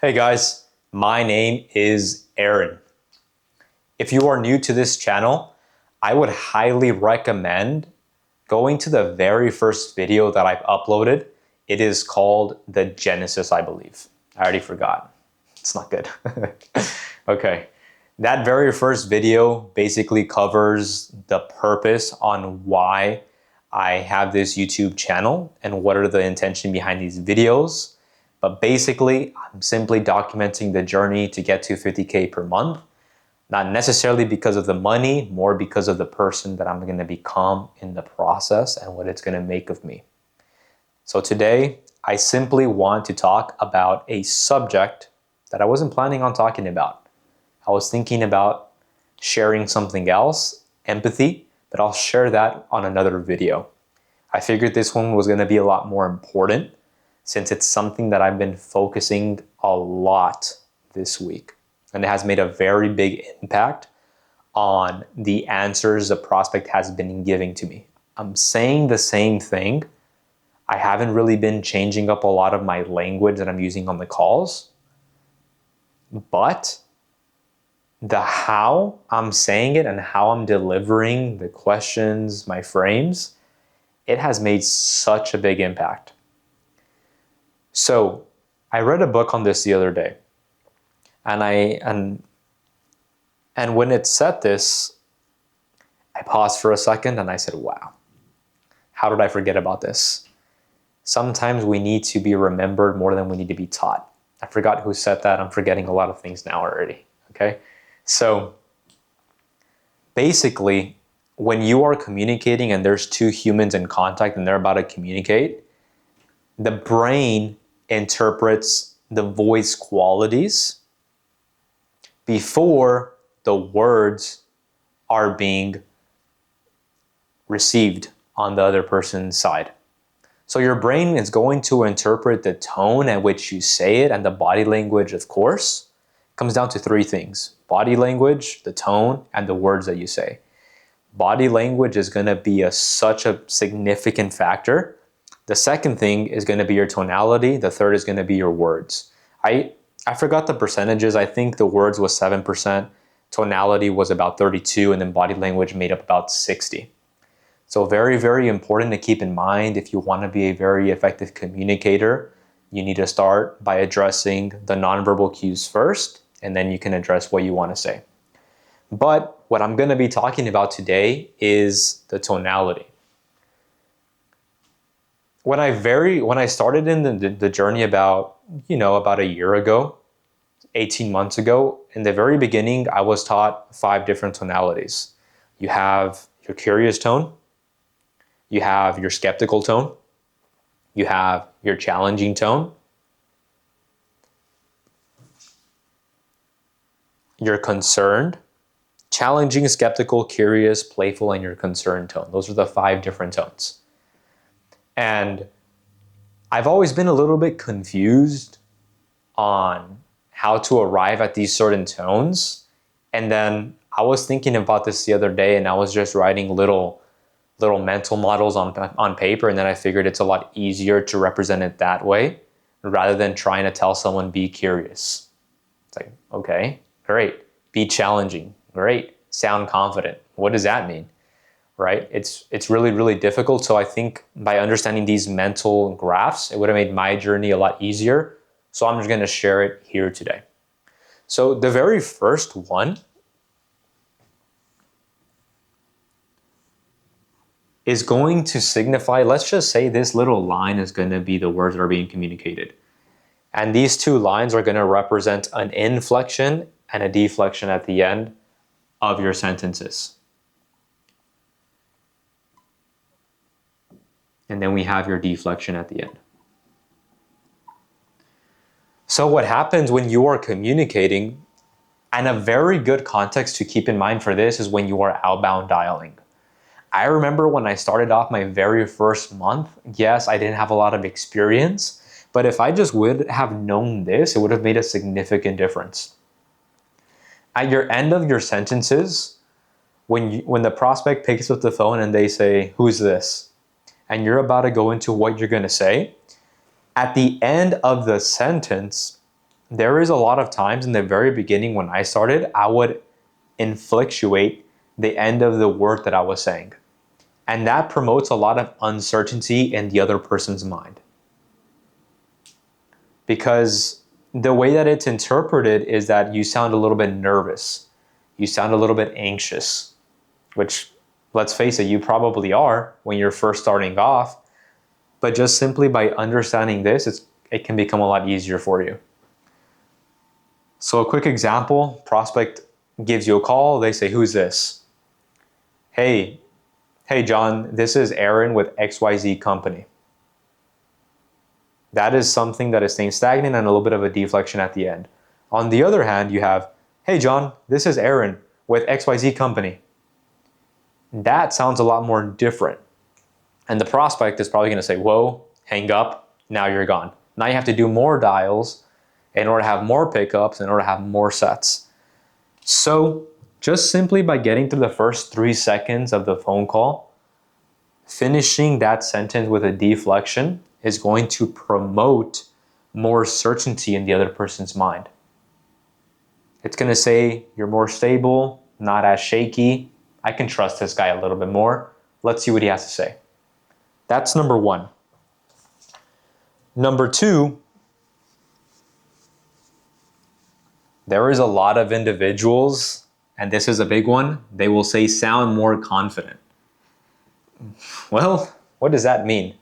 Hey guys, my name is Aaron. If you are new to this channel, I would highly recommend going to the very first video that I've uploaded. It is called The Genesis, I believe. I already forgot. It's not good. Okay. That very first video basically covers the purpose on why I have this YouTube channel and what are the intention behind these videos. But basically, I'm simply documenting the journey to get to 50K per month. Not necessarily because of the money, more because of the person that I'm going to become in the process and what it's going to make of me. So today, I simply want to talk about a subject that I wasn't planning on talking about. I was thinking about sharing something else, empathy, but I'll share that on another video. I figured this one was going to be a lot more important since it's something that I've been focusing a lot this week. And it has made a very big impact on the answers the prospect has been giving to me. I'm saying the same thing. I haven't really been changing up a lot of my language that I'm using on the calls, but the how I'm saying it and how I'm delivering the questions, my frames, it has made such a big impact. So I read a book on this the other day, and when it said this, I paused for a second and I said, wow, how did I forget about this? Sometimes we need to be remembered more than we need to be taught. I forgot who said that. I'm forgetting a lot of things now already, okay? So basically, when you are communicating and there's two humans in contact and they're about to communicate, the brain interprets the voice qualities before the words are being received on the other person's side. So your brain is going to interpret the tone at which you say it and the body language, of course. It comes down to three things: body language, the tone, and the words that you say. Body language is going to be such a significant factor. The second thing is going to be your tonality. The third is going to be your words. I forgot the percentages. I think the words was 7%, tonality was about 32, and then body language made up about 60. So very, very important to keep in mind. If you want to be a very effective communicator, you need to start by addressing the nonverbal cues first, and then you can address what you want to say. But what I'm going to be talking about today is the tonality. When I started in the journey about a year ago, 18 months ago, in the very beginning, I was taught 5 different tonalities. You have your curious tone, you have your skeptical tone, you have your challenging tone, you're concerned, challenging, skeptical, curious, playful, and your concerned tone. Those are the 5 different tones. And I've always been a little bit confused on how to arrive at these certain tones. And then I was thinking about this the other day, and I was just writing little mental models on paper, and then I figured it's a lot easier to represent it that way rather than trying to tell someone be curious. It's like, okay, great. Be challenging, great. Sound confident. What does that mean? Right? It's really, really difficult. So I think by understanding these mental graphs, it would have made my journey a lot easier. So I'm just going to share it here today. So the very first one is going to signify, let's just say this little line is going to be the words that are being communicated. And these 2 lines are going to represent an inflection and a deflection at the end of your sentences. And then we have your deflection at the end. So what happens when you are communicating, and a very good context to keep in mind for this is when you are outbound dialing. I remember when I started off my very first month, yes, I didn't have a lot of experience, but if I just would have known this, it would have made a significant difference. At your end of your sentences, when the prospect picks up the phone and they say, "Who's this?" and you're about to go into what you're going to say, at the end of the sentence, there is a lot of times in the very beginning when I started, I would inflectuate the end of the word that I was saying. And that promotes a lot of uncertainty in the other person's mind. Because the way that it's interpreted is that you sound a little bit nervous. You sound a little bit anxious, which, let's face it, you probably are when you're first starting off. But just simply by understanding this, it can become a lot easier for you. So a quick example, prospect gives you a call. They say, who's this? Hey John, this is Aaron with XYZ company. That is something that is staying stagnant and a little bit of a deflection at the end. On the other hand, you have, hey John, this is Aaron with XYZ company. That sounds a lot more different. And the prospect is probably going to say, whoa, hang up, now you're gone. Now you have to do more dials in order to have more pickups, in order to have more sets. So just simply by getting through the first 3 seconds of the phone call, finishing that sentence with a deflection is going to promote more certainty in the other person's mind. It's going to say, you're more stable, not as shaky. I can trust this guy a little bit more. Let's see what he has to say. That's number one. Number two, there is a lot of individuals, and this is a big one, they will say sound more confident. Well, what does that mean?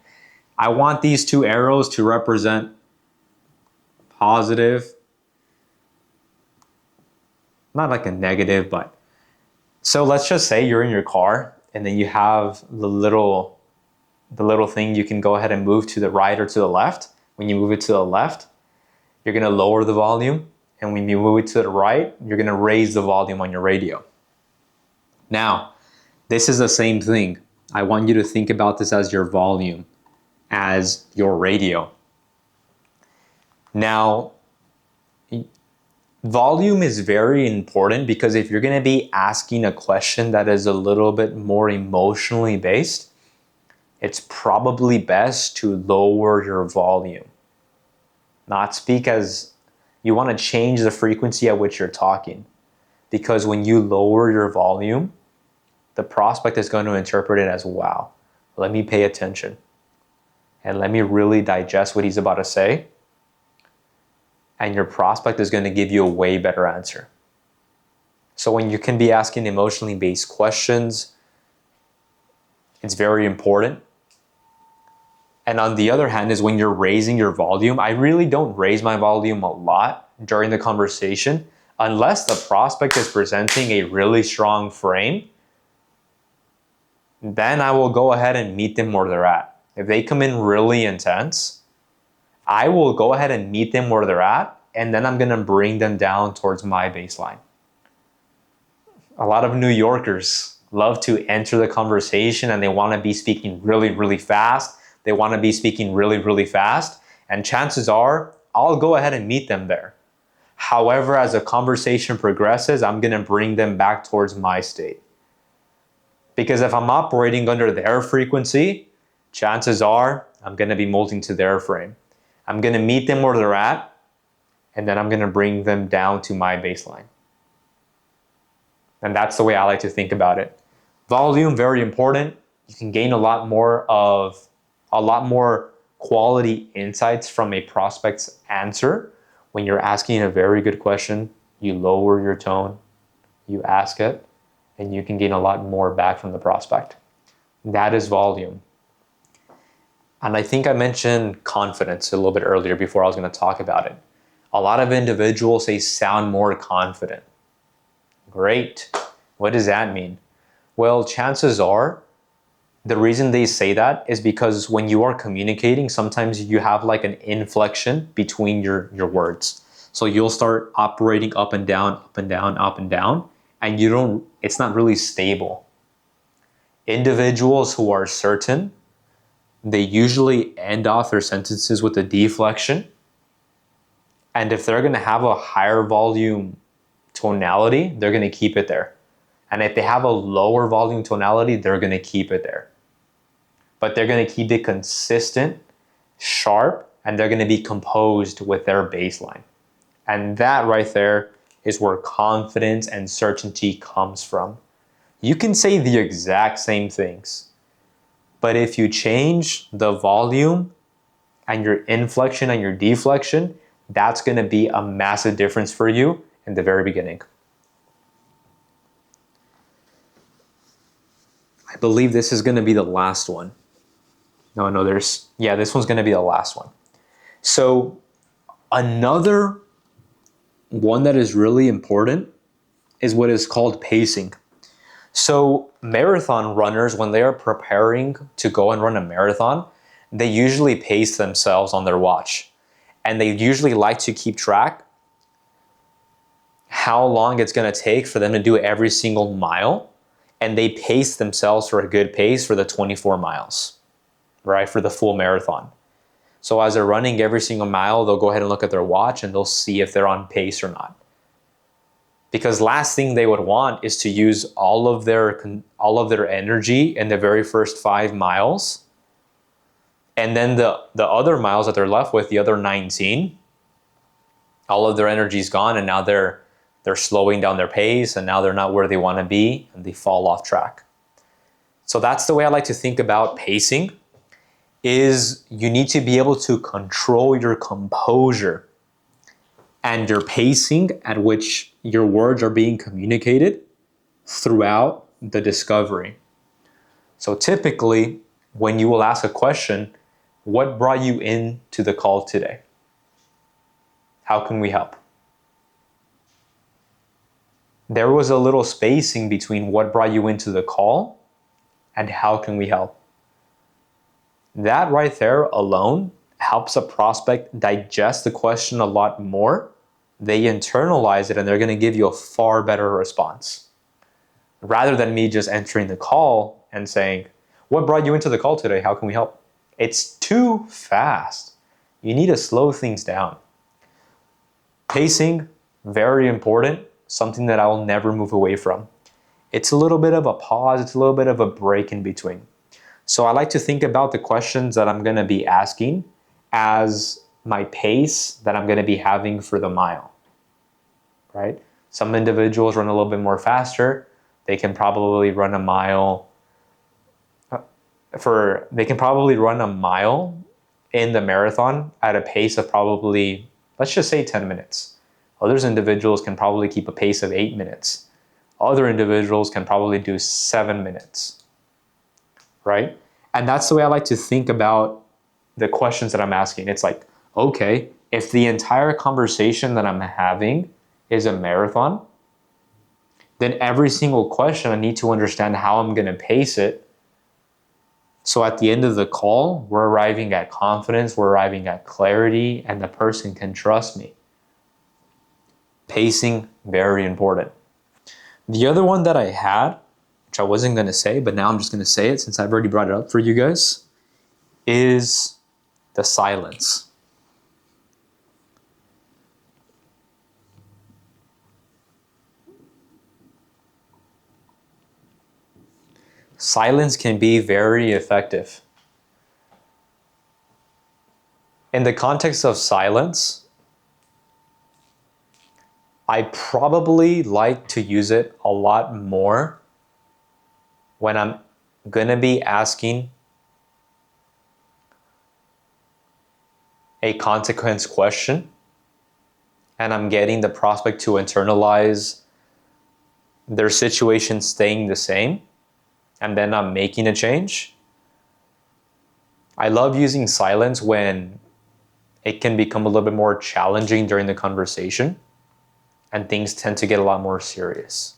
I want these two arrows to represent positive, not like a negative, but so let's just say you're in your car and then you have the little thing you can go ahead and move to the right or to the left. When you move it to the left, you're going to lower the volume. And when you move it to the right, you're going to raise the volume on your radio. Now, this is the same thing. I want you to think about this as your volume, as your radio. Now, volume is very important because if you're going to be asking a question that is a little bit more emotionally based, it's probably best to lower your volume. Not speak as you want to change the frequency at which you're talking. Because when you lower your volume, the prospect is going to interpret it as, wow, let me pay attention. And let me really digest what he's about to say. And your prospect is going to give you a way better answer. So when you can be asking emotionally based questions, it's very important. And on the other hand is when you're raising your volume, I really don't raise my volume a lot during the conversation unless the prospect is presenting a really strong frame. Then I will go ahead and meet them where they're at. If they come in really intense, I will go ahead and meet them where they're at, and then I'm going to bring them down towards my baseline. A lot of New Yorkers love to enter the conversation and they want to be speaking really, really fast. They want to be speaking really, really fast. And chances are, I'll go ahead and meet them there. However, as the conversation progresses, I'm going to bring them back towards my state. Because if I'm operating under their frequency, chances are I'm going to be molding to their frame. I'm going to meet them where they're at, and then I'm going to bring them down to my baseline. And that's the way I like to think about it. Volume, very important. You can gain a lot more quality insights from a prospect's answer. When you're asking a very good question, you lower your tone, you ask it, and you can gain a lot more back from the prospect. That is volume. And I think I mentioned confidence a little bit earlier before I was going to talk about it. A lot of individuals say sound more confident. Great. What does that mean? Well, chances are the reason they say that is because when you are communicating, sometimes you have like an inflection between your words. So you'll start operating up and down, up and down, up and down, and it's not really stable. Individuals who are certain, they usually end off their sentences with a deflection. And if they're going to have a higher volume tonality, they're going to keep it there. And if they have a lower volume tonality, they're going to keep it there. But they're going to keep it consistent, sharp, and they're going to be composed with their baseline. And that right there is where confidence and certainty comes from. You can say the exact same things, but if you change the volume and your inflection and your deflection, that's going to be a massive difference for you in the very beginning. I believe this is going to be the last one. No, this one's going to be the last one. So another one that is really important is what is called pacing. So marathon runners, when they are preparing to go and run a marathon, they usually pace themselves on their watch. And they usually like to keep track how long it's going to take for them to do every single mile. And they pace themselves for a good pace for the 24 miles, right? For the full marathon. So as they're running every single mile, they'll go ahead and look at their watch and they'll see if they're on pace or not. Because last thing they would want is to use all of their energy in the very first 5 miles. And then the other miles that they're left with, the other 19, all of their energy is gone, and now they're slowing down their pace, and now they're not where they want to be, and they fall off track. So that's the way I like to think about pacing, is you need to be able to control your composure and your pacing at which your words are being communicated throughout the discovery. So typically, when you will ask a question, what brought you into the call today? How can we help? There was a little spacing between what brought you into the call and how can we help. That right there alone helps a prospect digest the question a lot more. They internalize it and they're going to give you a far better response. Rather than me just entering the call and saying, what brought you into the call today? How can we help? It's too fast. You need to slow things down. Pacing, very important, something that I will never move away from. It's a little bit of a pause, it's a little bit of a break in between. So I like to think about the questions that I'm going to be asking as my pace that I'm going to be having for the mile, right? Some individuals run a little bit more faster. They can probably run a mile in the marathon at a pace of probably, let's just say 10 minutes. Others individuals can probably keep a pace of 8 minutes. Other individuals can probably do 7 minutes, right? And that's the way I like to think about the questions that I'm asking. It's like, okay, if the entire conversation that I'm having is a marathon, then every single question I need to understand how I'm going to pace it. So at the end of the call, we're arriving at confidence, we're arriving at clarity, and the person can trust me. Pacing, very important. The other one that I had, which I wasn't going to say, but now I'm just going to say it since I've already brought it up for you guys, is the silence. Silence can be very effective. In the context of silence, I probably like to use it a lot more when I'm going to be asking a consequence question and I'm getting the prospect to internalize their situation staying the same and then I'm making a change. I love using silence when it can become a little bit more challenging during the conversation and things tend to get a lot more serious.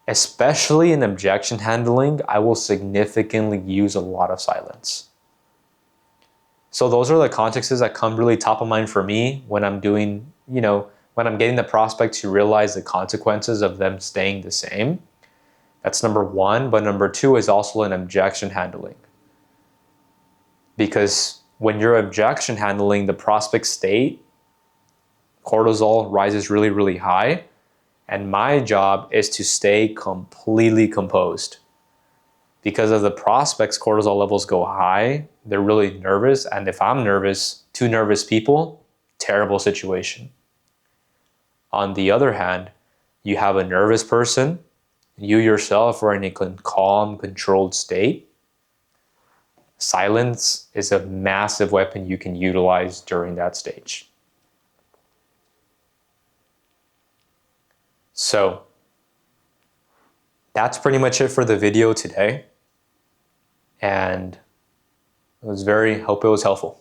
Especially in objection handling, I will significantly use a lot of silence. So those are the contexts that come really top of mind for me when I'm doing, when I'm getting the prospect to realize the consequences of them staying the same. That's number one. But number two is also in objection handling. Because when you're objection handling the prospect state, cortisol rises really, really high. And my job is to stay completely composed. Because if the prospect's cortisol levels go high, they're really nervous. And if I'm nervous, two nervous people, terrible situation. On the other hand, you have a nervous person, you yourself are in a calm, controlled state. Silence is a massive weapon you can utilize during that stage. So that's pretty much it for the video today. And hope it was helpful.